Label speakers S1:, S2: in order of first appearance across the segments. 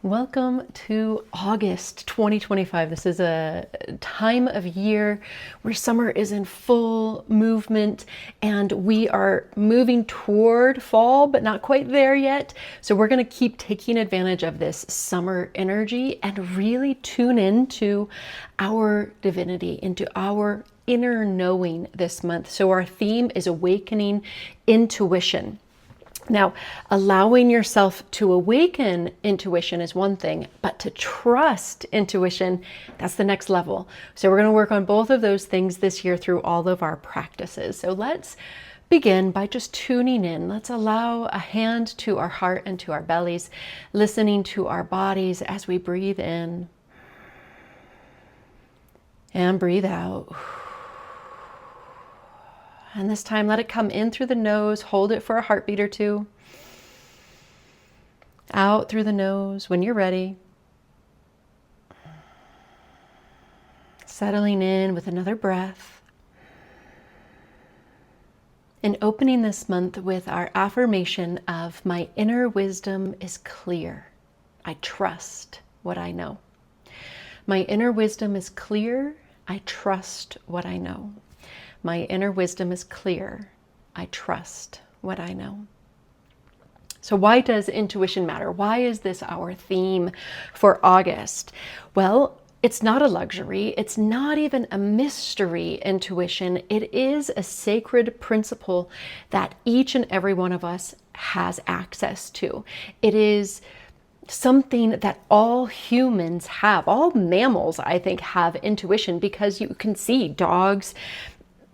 S1: Welcome to August 2025. This is a time of year where summer is in full movement and we are moving toward fall, but not quite there yet. So we're going to keep taking advantage of this summer energy and really tune into our divinity, into our inner knowing this month. So our theme is awakening intuition. Now, allowing yourself to awaken intuition is one thing, but to trust intuition, that's the next level. So we're going to work on both of those things this year through all of our practices. So let's begin by just tuning in. Let's allow a hand to our heart and to our bellies, listening to our bodies as we breathe in and breathe out. And this time, let it come in through the nose. Hold it for a heartbeat or two. Out through the nose when you're ready. Settling in with another breath. And opening this month with our affirmation of my inner wisdom is clear. I trust what I know. My inner wisdom is clear. I trust what I know. My inner wisdom is clear. I trust what I know. So why does intuition matter? Why is this our theme for August? Well, it's not a luxury. It's not even a mystery, intuition. It is a sacred principle that each and every one of us has access to. It is something that all humans have. All mammals, I think, have intuition because you can see dogs,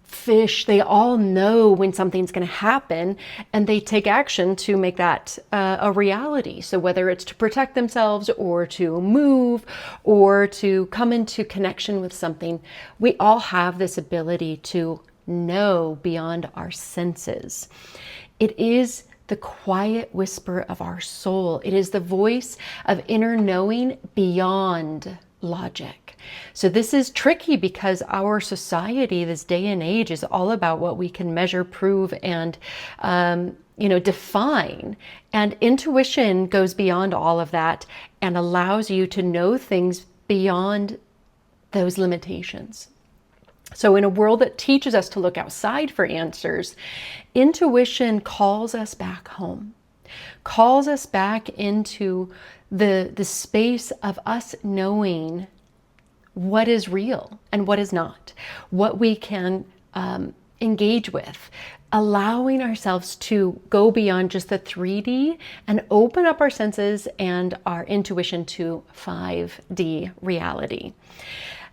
S1: fish, they all know when something's going to happen and they take action to make that a reality. So whether it's to protect themselves or to move or to come into connection with something, we all have this ability to know beyond our senses. It is the quiet whisper of our soul. It is the voice of inner knowing beyond logic. So this is tricky because our society, this day and age, is all about what we can measure, prove, and define. And intuition goes beyond all of that and allows you to know things beyond those limitations. So in a world that teaches us to look outside for answers, intuition calls us back home, calls us back into the space of us knowing what is real and what is not, what we can engage with, allowing ourselves to go beyond just the 3D and open up our senses and our intuition to 5D reality.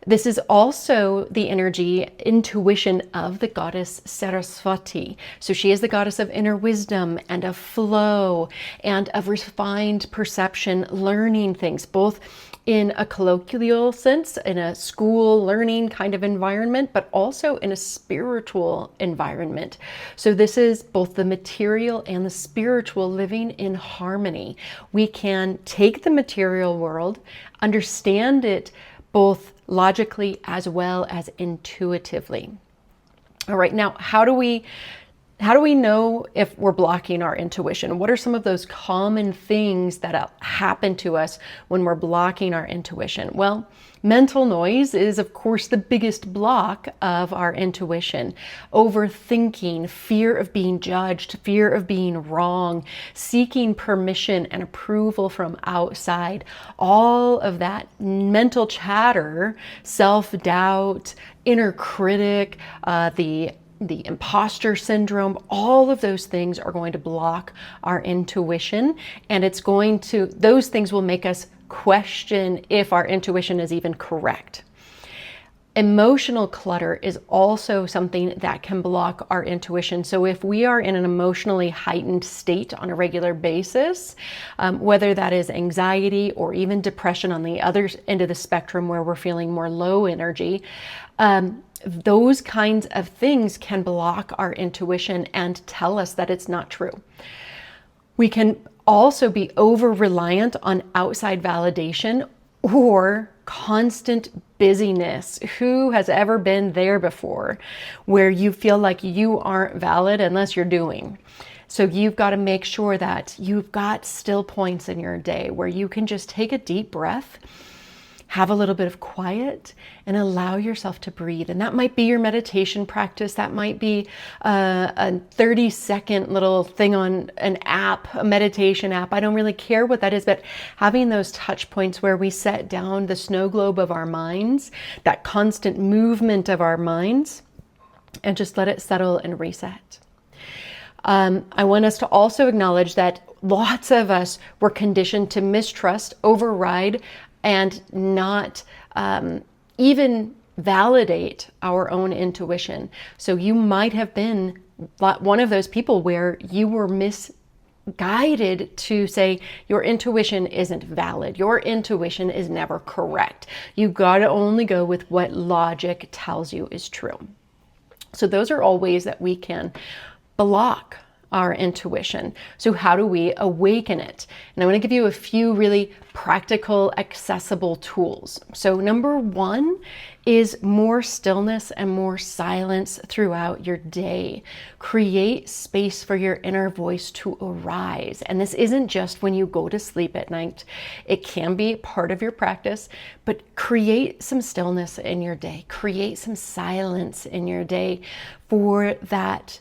S1: This is also the energy, intuition of the goddess Saraswati. So she is the goddess of inner wisdom and of flow and of refined perception, learning things, both in a colloquial sense, in a school learning kind of environment, but also in a spiritual environment. So this is both the material and the spiritual living in harmony. We can take the material world, understand it both logically as well as intuitively. All right, now how do we know if we're blocking our intuition? What are some of those common things that happen to us when we're blocking our intuition? Well, mental noise is, of course, the biggest block of our intuition. Overthinking, fear of being judged, fear of being wrong, seeking permission and approval from outside, all of that mental chatter, self-doubt, inner critic, the imposter syndrome, all of those things are going to block our intuition, and those things will make us question if our intuition is even correct. Emotional clutter is also something that can block our intuition. So if we are in an emotionally heightened state on a regular basis, whether that is anxiety or even depression on the other end of the spectrum where we're feeling more low energy, those kinds of things can block our intuition and tell us that it's not true. We can also be over-reliant on outside validation or constant busyness. Who has ever been there before where you feel like you aren't valid unless you're doing? So you've got to make sure that you've got still points in your day where you can just take a deep breath, have a little bit of quiet, and allow yourself to breathe. And that might be your meditation practice. That might be a 30-second little thing on an app, a meditation app. I don't really care what that is, but having those touch points where we set down the snow globe of our minds, that constant movement of our minds, and just let it settle and reset. I want us to also acknowledge that lots of us were conditioned to mistrust, override, and not even validate our own intuition. So you might have been one of those people where you were misguided to say your intuition isn't valid. Your intuition is never correct. You got to only go with what logic tells you is true. So those are all ways that we can block our intuition. So how do we awaken it? And I want to give you a few really practical, accessible tools. So number one is more stillness and more silence throughout your day. Create space for your inner voice to arise. And this isn't just when you go to sleep at night. It can be part of your practice, but create some stillness in your day. Create some silence in your day for that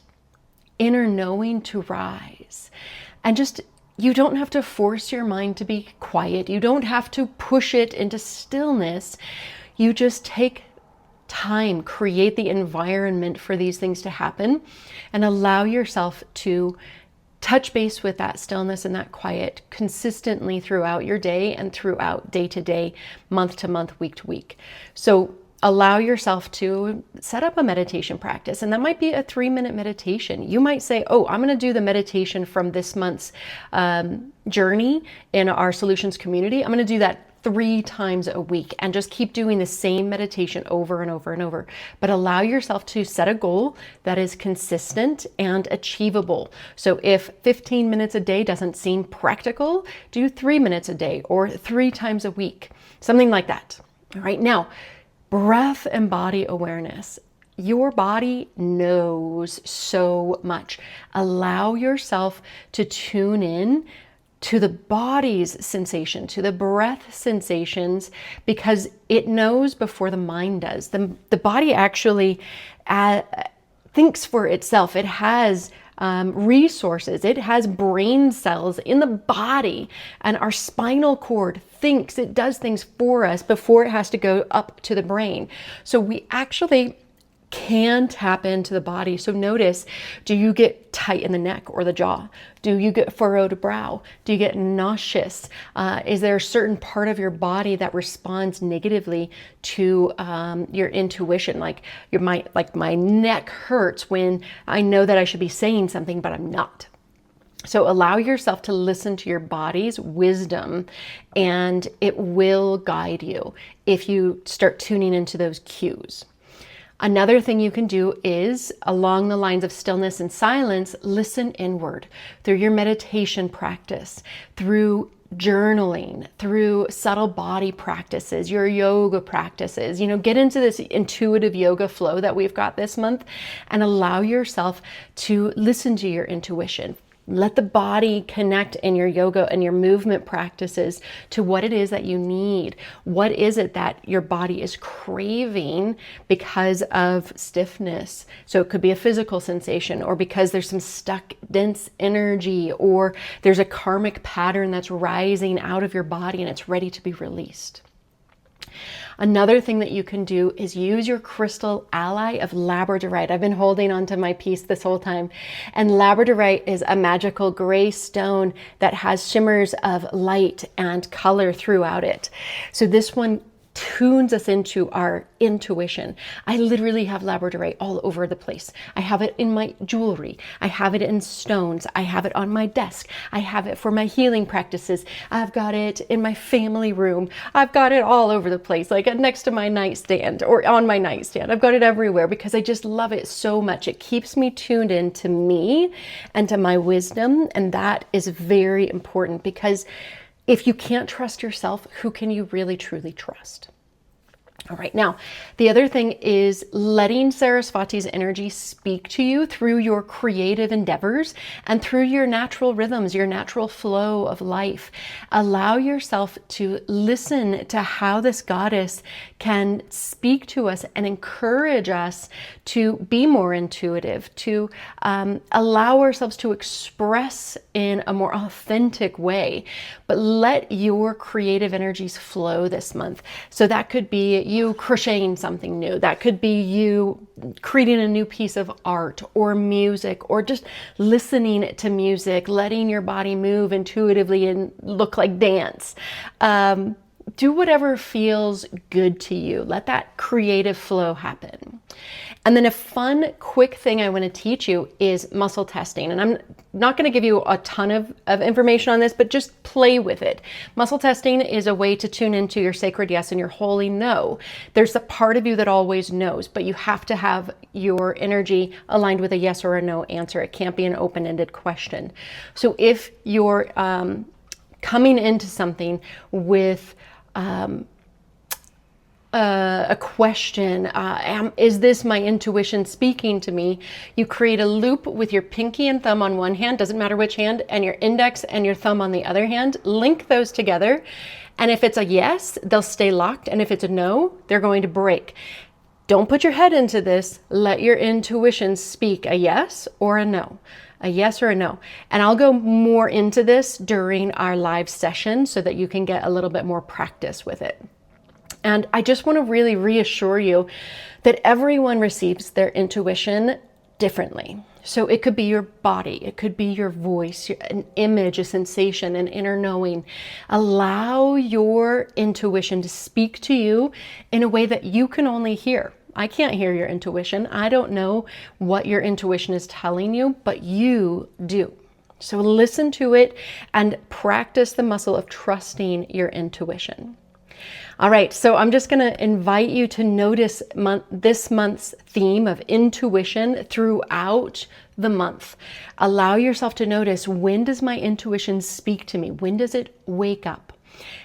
S1: inner knowing to rise. And just, you don't have to force your mind to be quiet. You don't have to push it into stillness. You just take time, create the environment for these things to happen, and allow yourself to touch base with that stillness and that quiet consistently throughout your day and throughout day to day, month to month, week to week. So allow yourself to set up a meditation practice. And that might be a 3-minute meditation. You might say, oh, I'm going to do the meditation from this month's journey in our SOULutions community. I'm going to do that 3 times a week and just keep doing the same meditation over and over and over. But allow yourself to set a goal that is consistent and achievable. So if 15 minutes a day doesn't seem practical, do 3 minutes a day or 3 times a week, something like that. All right. Now, breath and body awareness. Your body knows so much. Allow yourself to tune in to the body's sensation, to the breath sensations, because it knows before the mind does. The body actually thinks for itself. It has resources. It has brain cells in the body, and our spinal cord thinks, it does things for us before it has to go up to the brain. So we actually can tap into the body. So notice, do you get tight in the neck or the jaw? Do you get furrowed brow? Do you get nauseous? Is there a certain part of your body that responds negatively to your intuition? Like my neck hurts when I know that I should be saying something, but I'm not. So allow yourself to listen to your body's wisdom, and it will guide you if you start tuning into those cues. Another thing you can do is, along the lines of stillness and silence, listen inward through your meditation practice, through journaling, through subtle body practices, your yoga practices. Get into this intuitive yoga flow that we've got this month and allow yourself to listen to your intuition. Let the body connect in your yoga and your movement practices to what it is that you need. What is it that your body is craving because of stiffness? So it could be a physical sensation, or because there's some stuck, dense energy, or there's a karmic pattern that's rising out of your body and it's ready to be released. Another thing that you can do is use your crystal ally of Labradorite. I've been holding onto my piece this whole time. And Labradorite is a magical gray stone that has shimmers of light and color throughout it. So this one tunes us into our intuition. I literally have Labradorite all over the place. I have it in my jewelry. I have it in stones. I have it on my desk. I have it for my healing practices. I've got it in my family room. I've got it all over the place, like next to my nightstand or on my nightstand. I've got it everywhere because I just love it so much. It keeps me tuned in to me and to my wisdom. And that is very important, because if you can't trust yourself, who can you really truly trust? All right, now the other thing is letting Saraswati's energy speak to you through your creative endeavors and through your natural rhythms, your natural flow of life. Allow yourself to listen to how this goddess can speak to us and encourage us to be more intuitive, to allow ourselves to express in a more authentic way. But let your creative energies flow this month. So that could be you crocheting something new. That could be you creating a new piece of art or music, or just listening to music, letting your body move intuitively and look like dance. Do whatever feels good to you. Let that creative flow happen. And then a fun, quick thing I want to teach you is muscle testing. And I'm not going to give you a ton of information on this, but just play with it. Muscle testing is a way to tune into your sacred yes and your holy no. There's a part of you that always knows, but you have to have your energy aligned with a yes or a no answer. It can't be an open-ended question. So if you're coming into something with a question, is this my intuition speaking to me? You create a loop with your pinky and thumb on one hand, doesn't matter which hand, and your index and your thumb on the other hand. Link those together. And if it's a yes, they'll stay locked. And if it's a no, they're going to break. Don't put your head into this. Let your intuition speak a yes or a no. A yes or a no. And I'll go more into this during our live session so that you can get a little bit more practice with it. And I just want to really reassure you that everyone receives their intuition differently. So it could be your body, it could be your voice, an image, a sensation, an inner knowing. Allow your intuition to speak to you in a way that you can only hear. I can't hear your intuition. I don't know what your intuition is telling you, but you do. So listen to it and practice the muscle of trusting your intuition. All right, so I'm just going to invite you to notice this month's theme of intuition throughout the month. Allow yourself to notice, when does my intuition speak to me? When does it wake up?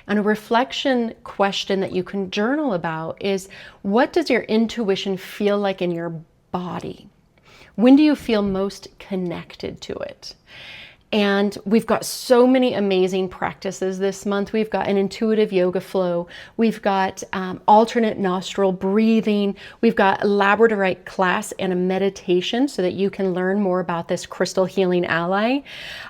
S1: And a reflection question that you can journal about is, what does your intuition feel like in your body? When do you feel most connected to it? And we've got so many amazing practices this month. We've got an intuitive yoga flow. We've got alternate nostril breathing. We've got a Labradorite class and a meditation so that you can learn more about this crystal healing ally.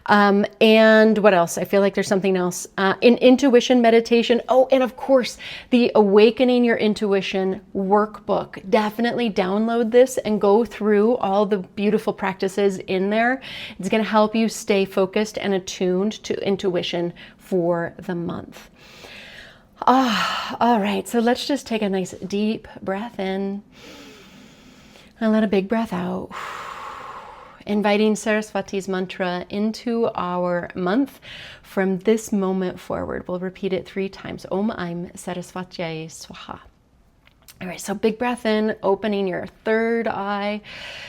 S1: And what else? I feel like there's something else. An intuition meditation. Oh, and of course, the Awakening Your Intuition workbook. Definitely download this and go through all the beautiful practices in there. It's going to help you stay focused and attuned to intuition for the month. All right, so let's just take a nice deep breath in and let a big breath out. Inviting Saraswati's mantra into our month from this moment forward. We'll repeat it 3 times. Om Aim Saraswatyai Swaha. All right, so big breath in, opening your third eye,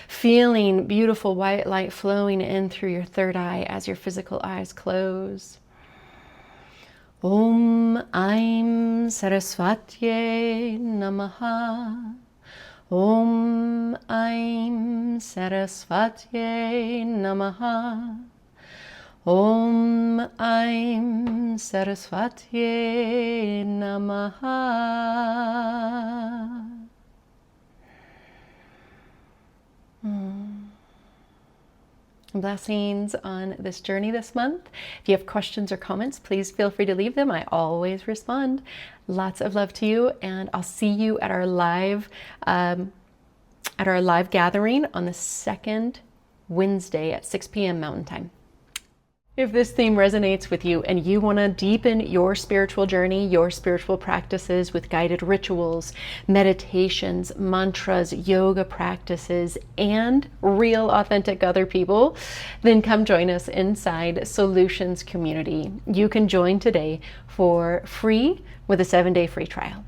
S1: feeling beautiful white light flowing in through your third eye as your physical eyes close. Om Aim Saraswati Namaha. Om Aim Saraswati Namaha. Om Aim Saraswati Namaha. Blessings on this journey this month. If you have questions or comments, please feel free to leave them. I always respond. Lots of love to you, and I'll see you at our live gathering on the second Wednesday at 6 p.m. Mountain Time. If this theme resonates with you and you want to deepen your spiritual journey, your spiritual practices with guided rituals, meditations, mantras, yoga practices, and real authentic other people, then come join us inside SOULutions Community. You can join today for free with a 7-day free trial.